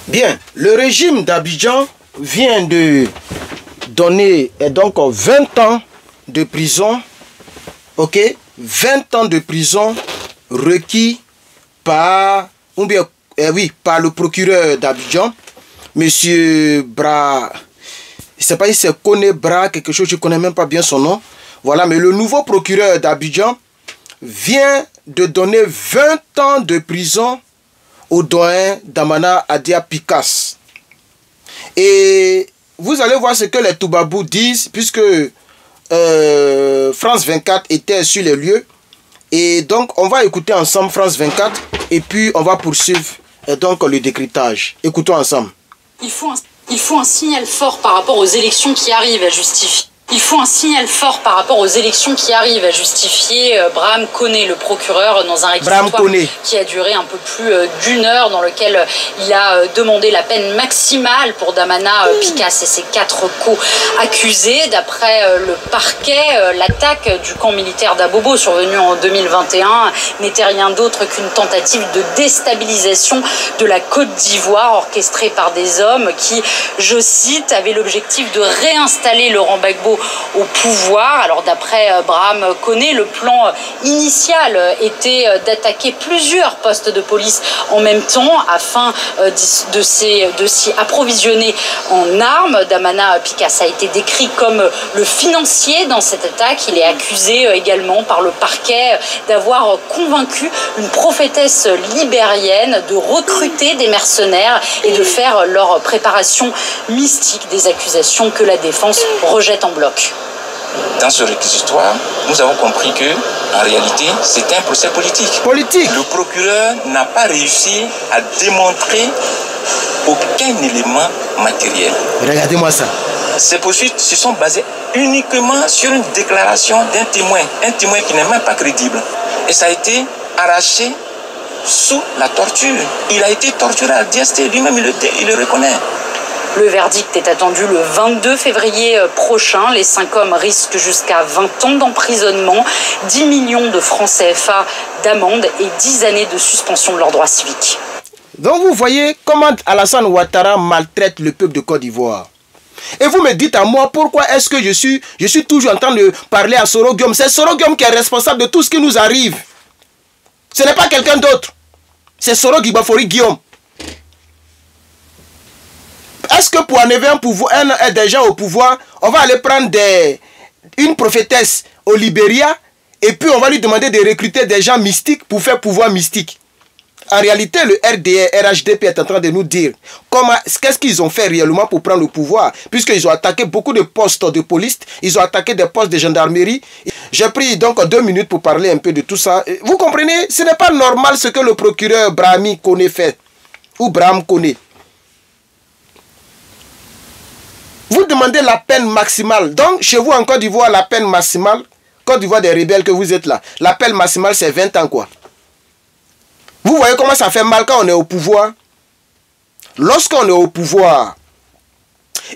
Bien, le régime d'Abidjan vient de donner donc 20 ans de prison, ok, 20 ans de prison requis par, ou bien, oui, par le procureur d'Abidjan, monsieur Bra, je ne sais pas si c'est Koné Bra, quelque chose, je ne connais même pas bien son nom, voilà, mais le nouveau procureur d'Abidjan vient de donner 20 ans de prison au doyen Damana Adia Picas. Et vous allez voir ce que les Toubabous disent, puisque France 24 était sur les lieux. Et donc, on va écouter ensemble France 24 et puis on va poursuivre donc le décryptage. Écoutons ensemble. Il faut un signal fort par rapport aux élections qui arrivent à justifier. Il faut un signal fort par rapport aux élections qui arrivent à justifier Braham Koné, le procureur, dans un réquisitoire qui a duré un peu plus d'1 heure, dans lequel il a demandé la peine maximale pour Damana Picas et ses 4 co-accusés. D'après le parquet, l'attaque du camp militaire d'Abobo survenue en 2021 n'était rien d'autre qu'une tentative de déstabilisation de la Côte d'Ivoire orchestrée par des hommes qui, je cite, avaient l'objectif de réinstaller Laurent Gbagbo au pouvoir. Alors d'après Braham Koné, le plan initial était d'attaquer plusieurs postes de police en même temps afin de s'y approvisionner en armes. Damana Picas a été décrit comme le financier dans cette attaque. Il est accusé également par le parquet d'avoir convaincu une prophétesse libérienne de recruter des mercenaires et de faire leur préparation mystique, des accusations que la défense rejette en bloc. Dans ce réquisitoire, nous avons compris que, en réalité, c'est un procès politique. Le procureur n'a pas réussi à démontrer aucun élément matériel. Regardez-moi ça. Ces poursuites se sont basées uniquement sur une déclaration d'un témoin, un témoin qui n'est même pas crédible. Et ça a été arraché sous la torture. Il a été torturé à DST, lui-même il le reconnaît. Le verdict est attendu le 22 février prochain. Les 5 hommes risquent jusqu'à 20 ans d'emprisonnement, 10 millions de francs CFA d'amende et 10 années de suspension de leurs droits civiques. Donc vous voyez comment Alassane Ouattara maltraite le peuple de Côte d'Ivoire. Et vous me dites à moi pourquoi est-ce que je suis toujours en train de parler à Soro Guillaume. C'est Soro Guillaume qui est responsable de tout ce qui nous arrive. Ce n'est pas quelqu'un d'autre. C'est Soro Gbafori Guillaume. Est-ce que pour enlever des gens au pouvoir, on va aller prendre une prophétesse au Libéria et puis on va lui demander de recruter des gens mystiques pour faire pouvoir mystique? En réalité, le RHDP est en train de nous dire qu'est-ce qu'ils ont fait réellement pour prendre le pouvoir, puisqu'ils ont attaqué beaucoup de postes de police, ils ont attaqué des postes de gendarmerie. J'ai pris donc 2 minutes pour parler un peu de tout ça. Vous comprenez, ce n'est pas normal ce que le procureur Braham Koné fait, ou Braham Koné. Vous demandez la peine maximale. Donc, chez vous en Côte d'Ivoire, la peine maximale, Côte d'Ivoire des rebelles que vous êtes là, la peine maximale, c'est 20 ans, quoi. Vous voyez comment ça fait mal quand on est au pouvoir? Lorsqu'on est au pouvoir,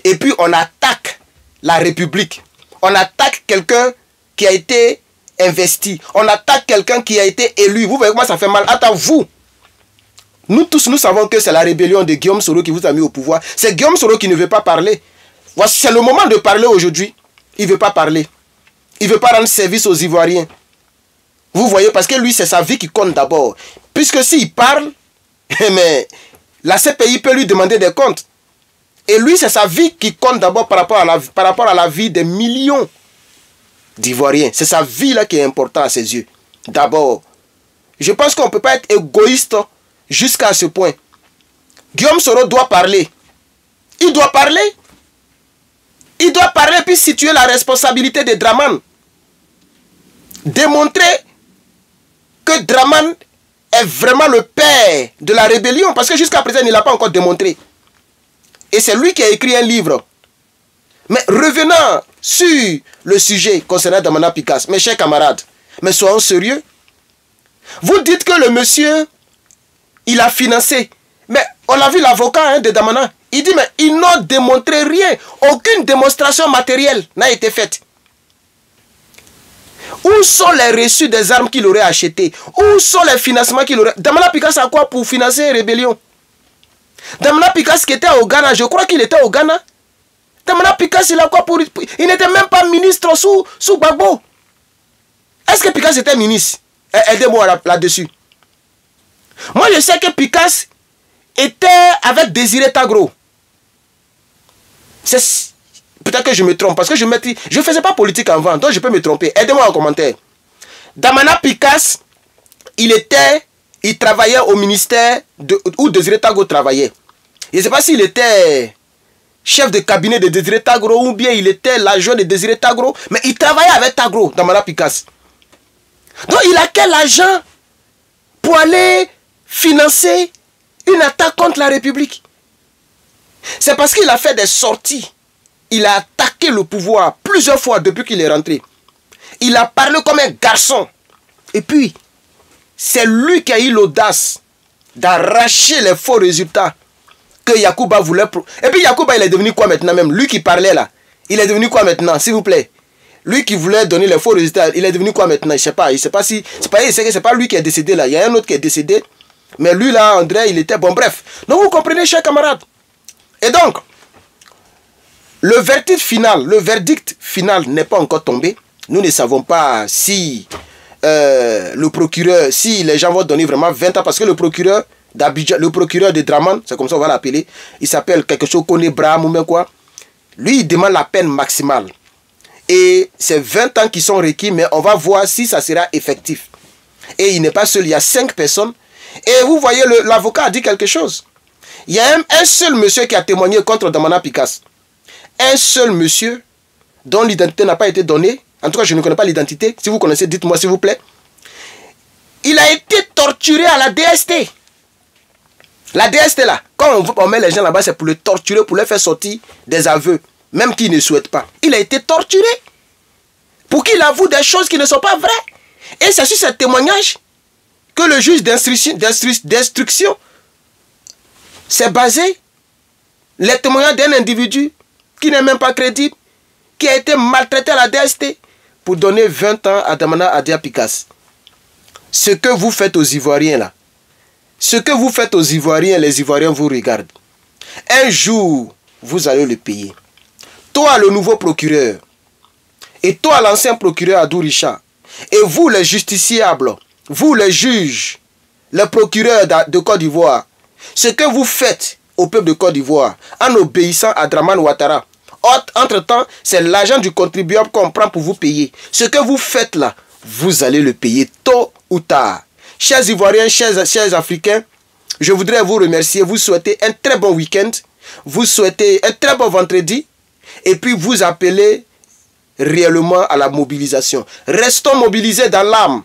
et puis on attaque la République, on attaque quelqu'un qui a été investi, on attaque quelqu'un qui a été élu. Vous voyez comment ça fait mal? Attends, vous, nous tous, nous savons que c'est la rébellion de Guillaume Soro qui vous a mis au pouvoir. C'est Guillaume Soro qui ne veut pas parler. C'est le moment de parler aujourd'hui. Il ne veut pas parler. Il ne veut pas rendre service aux Ivoiriens. Vous voyez, parce que lui, c'est sa vie qui compte d'abord. Puisque s'il parle, mais la CPI peut lui demander des comptes. Et lui, c'est sa vie qui compte d'abord par rapport à la vie des millions d'Ivoiriens. C'est sa vie là qui est importante à ses yeux. D'abord, je pense qu'on ne peut pas être égoïste jusqu'à ce point. Guillaume Soro doit parler. Il doit parler. Il doit parler puis situer la responsabilité de Draman. Démontrer que Draman est vraiment le père de la rébellion. Parce que jusqu'à présent, il ne l'a pas encore démontré. Et c'est lui qui a écrit un livre. Mais revenant sur le sujet concernant Damana Picas, mes chers camarades, mais soyons sérieux. Vous dites que le monsieur, il a financé. Mais on a vu l'avocat de Damana. Il dit, mais ils n'ont démontré rien. Aucune démonstration matérielle n'a été faite. Où sont les reçus des armes qu'il aurait achetées? Où sont les financements qu'il aurait... Damana Picas a quoi pour financer une rébellion? Damana Picasse qui était au Ghana, je crois qu'il était au Ghana. Damana Picasse, il a quoi pour... Il n'était même pas ministre sous Gbagbo. Est-ce que Picasse était ministre? Aidez-moi là-dessus. Moi, je sais que Picasse était avec Désiré Tagro. Peut-être que je me trompe, parce que je ne faisais pas politique avant, donc je peux me tromper. Aidez-moi en commentaire. Damana Picasse, il travaillait au ministère où Désiré Tagro travaillait. Je ne sais pas s'il était chef de cabinet de Désiré Tagro ou bien il était l'agent de Désiré Tagro, mais il travaillait avec Tagro, Damana Picasse. Donc il a quel argent pour aller financer une attaque contre la République? C'est parce qu'il a fait des sorties. Il a attaqué le pouvoir plusieurs fois depuis qu'il est rentré. Il a parlé comme un garçon. Et puis, c'est lui qui a eu l'audace d'arracher les faux résultats que Yacouba voulait. Et puis Yacouba, il est devenu quoi maintenant même? Lui qui parlait là, il est devenu quoi maintenant, s'il vous plaît? Lui qui voulait donner les faux résultats, il est devenu quoi maintenant? Je ne sais pas si... C'est pas lui qui est décédé là. Il y a un autre qui est décédé. Mais lui là, André, il était... Bon, bref. Donc vous comprenez, chers camarades. Et donc, le verdict final n'est pas encore tombé. Nous ne savons pas si le procureur, si les gens vont donner vraiment 20 ans, parce que le procureur d'Abidjan, le procureur de Draman, c'est comme ça on va l'appeler, il s'appelle quelque chose Koné Braham ou même quoi. Lui, il demande la peine maximale. Et c'est 20 ans qui sont requis, mais on va voir si ça sera effectif. Et il n'est pas seul, il y a 5 personnes. Et vous voyez, l'avocat a dit quelque chose. Il y a un seul monsieur qui a témoigné contre Damana Picasse. Un seul monsieur dont l'identité n'a pas été donnée. En tout cas, je ne connais pas l'identité. Si vous connaissez, dites-moi s'il vous plaît. Il a été torturé à la DST. La DST là, quand on met les gens là-bas, c'est pour les torturer, pour les faire sortir des aveux. Même qu'ils ne souhaitent pas. Il a été torturé. Pour qu'il avoue des choses qui ne sont pas vraies. Et c'est sur ce témoignage que le juge d'instruction s'est basé. Les témoignages d'un individu qui n'est même pas crédible, qui a été maltraité à la DST, pour donner 20 ans à Damana Adia Picasse. Ce que vous faites aux Ivoiriens là, ce que vous faites aux Ivoiriens, les Ivoiriens vous regardent. Un jour, vous allez le payer. Toi, le nouveau procureur, et toi, l'ancien procureur Adou Richard, et vous, les justiciables, vous, les juges, les procureurs de Côte d'Ivoire, ce que vous faites au peuple de Côte d'Ivoire, en obéissant à Draman Ouattara, entre-temps, c'est l'argent du contribuable qu'on prend pour vous payer. Ce que vous faites là, vous allez le payer tôt ou tard. Chers Ivoiriens, chers Africains, je voudrais vous remercier, vous souhaiter un très bon week-end, vous souhaiter un très bon vendredi, et puis vous appelez réellement à la mobilisation. Restons mobilisés dans l'âme.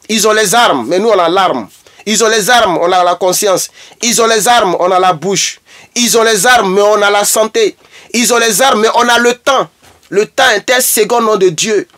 Ils ont les armes, mais nous on a l'arme. Ils ont les armes, on a la conscience. Ils ont les armes, on a la bouche. Ils ont les armes, mais on a la santé. Ils ont les armes, mais on a le temps. Le temps est un second nom de Dieu.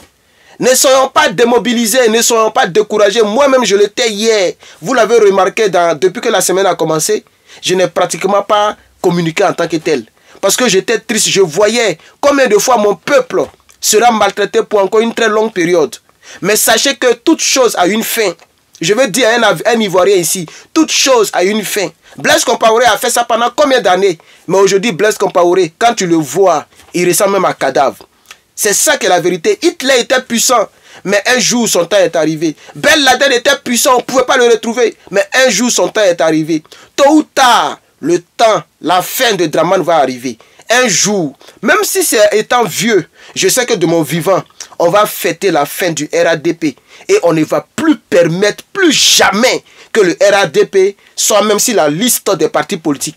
Ne soyons pas démobilisés, ne soyons pas découragés. Moi-même, je l'étais hier. Vous l'avez remarqué, depuis que la semaine a commencé, je n'ai pratiquement pas communiqué en tant que tel. Parce que j'étais triste, je voyais combien de fois mon peuple sera maltraité pour encore une très longue période. Mais sachez que toute chose a une fin. Je veux dire à un Ivoirien ici, toute chose a une fin. Blaise Compaoré a fait ça pendant combien d'années? Mais aujourd'hui, Blaise Compaoré, quand tu le vois, il ressemble même à cadavre. C'est ça qui est la vérité. Hitler était puissant, mais un jour son temps est arrivé. Ben Laden était puissant, on ne pouvait pas le retrouver, mais un jour son temps est arrivé. Tôt ou tard, le temps, la fin de Draman va arriver. Un jour, même si c'est étant vieux, je sais que de mon vivant, on va fêter la fin du RADP. Et on ne va plus permettre, plus jamais, que le RADP soit même si la liste des partis politiques.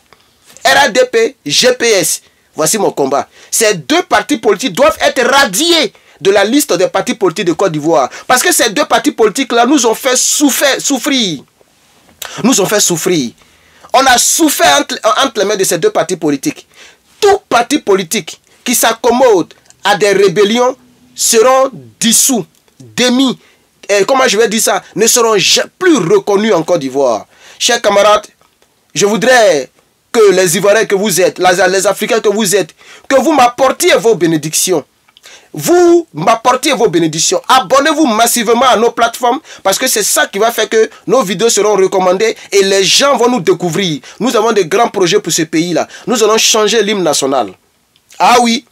RADP, GPS, voici mon combat. Ces deux partis politiques doivent être radiés de la liste des partis politiques de Côte d'Ivoire. Parce que ces deux partis politiques-là nous ont fait souffrir. Nous ont fait souffrir. On a souffert entre les mains de ces deux partis politiques. Tout parti politique qui s'accommode à des rébellions seront dissous, démis, comment je vais dire ça, ne seront plus reconnus en Côte d'Ivoire. Chers camarades, je voudrais que les Ivoiriens que vous êtes, les Africains que vous êtes, que vous m'apportiez vos bénédictions. vous m'apportiez vos bénédictions. Abonnez-vous massivement à nos plateformes parce que c'est ça qui va faire que nos vidéos seront recommandées et les gens vont nous découvrir. Nous avons des grands projets pour ce pays-là. Nous allons changer l'hymne national. Ah oui,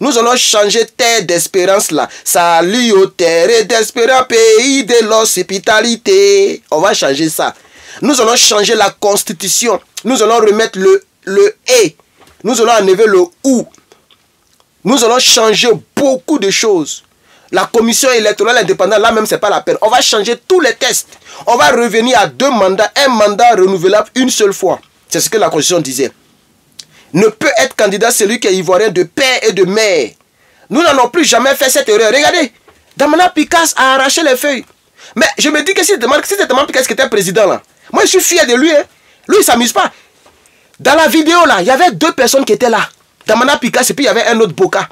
nous allons changer terre d'espérance là. Salut aux terres d'espérance, pays de l'hospitalité. On va changer ça. Nous allons changer la constitution. Nous allons remettre le et. Nous allons enlever le ou. Nous allons changer beaucoup de choses. La commission électorale indépendante, là même, c'est pas la peine. On va changer tous les tests. On va revenir à 2 mandats, un mandat renouvelable une seule fois. C'est ce que la Constitution disait. Ne peut être candidat celui qui est ivoirien de père et de mère. Nous n'avons plus jamais fait cette erreur. Regardez, Damana Picasse a arraché les feuilles. Mais je me dis que si c'était Damana Picasse qui était président là, moi je suis fier de lui. Hein. Lui, il ne s'amuse pas. Dans la vidéo là, il y avait 2 personnes qui étaient là. Damana Picasse et puis il y avait un autre Boka.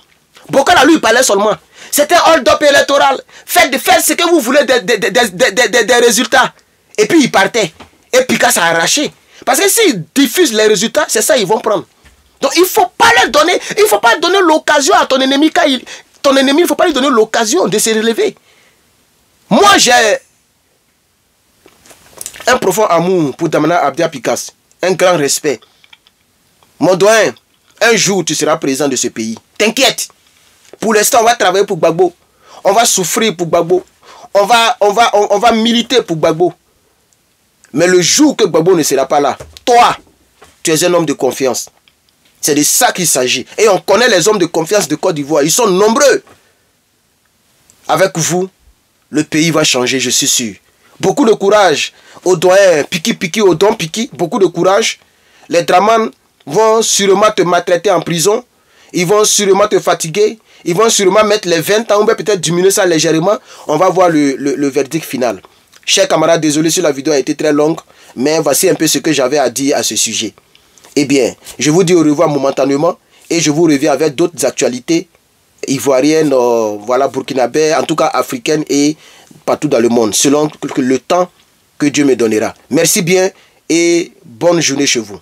Boka là, lui, il parlait seulement. C'était un hold-up électoral. Faites ce que vous voulez des résultats. Et puis il partait. Et Picasse a arraché. Parce que s'ils diffusent les résultats, c'est ça qu'ils vont prendre. Donc il ne faut pas leur donner, il faut pas donner l'occasion à ton ennemi. Ton ennemi, il ne faut pas lui donner l'occasion de se relever. Moi, j'ai un profond amour pour Damana Abdia Picasse. Un grand respect. Mon doyen, un jour tu seras président de ce pays. T'inquiète. Pour l'instant, on va travailler pour Gbagbo. On va souffrir pour Gbagbo. On va militer pour Gbagbo. Mais le jour que Gbagbo ne sera pas là, toi, tu es un homme de confiance. C'est de ça qu'il s'agit. Et on connaît les hommes de confiance de Côte d'Ivoire. Ils sont nombreux. Avec vous, le pays va changer, je suis sûr. Beaucoup de courage aux doyens Piki, aux dons Piki. Beaucoup de courage. Les Dramane vont sûrement te maltraiter en prison. Ils vont sûrement te fatiguer. Ils vont sûrement mettre les 20 ans. On va peut-être diminuer ça légèrement. On va voir le verdict final. Chers camarades, désolé si la vidéo a été très longue. Mais voici un peu ce que j'avais à dire à ce sujet. Eh bien, je vous dis au revoir momentanément et je vous reviens avec d'autres actualités ivoiriennes, voilà, burkinabè, en tout cas africaines et partout dans le monde, selon le temps que Dieu me donnera. Merci bien et bonne journée chez vous.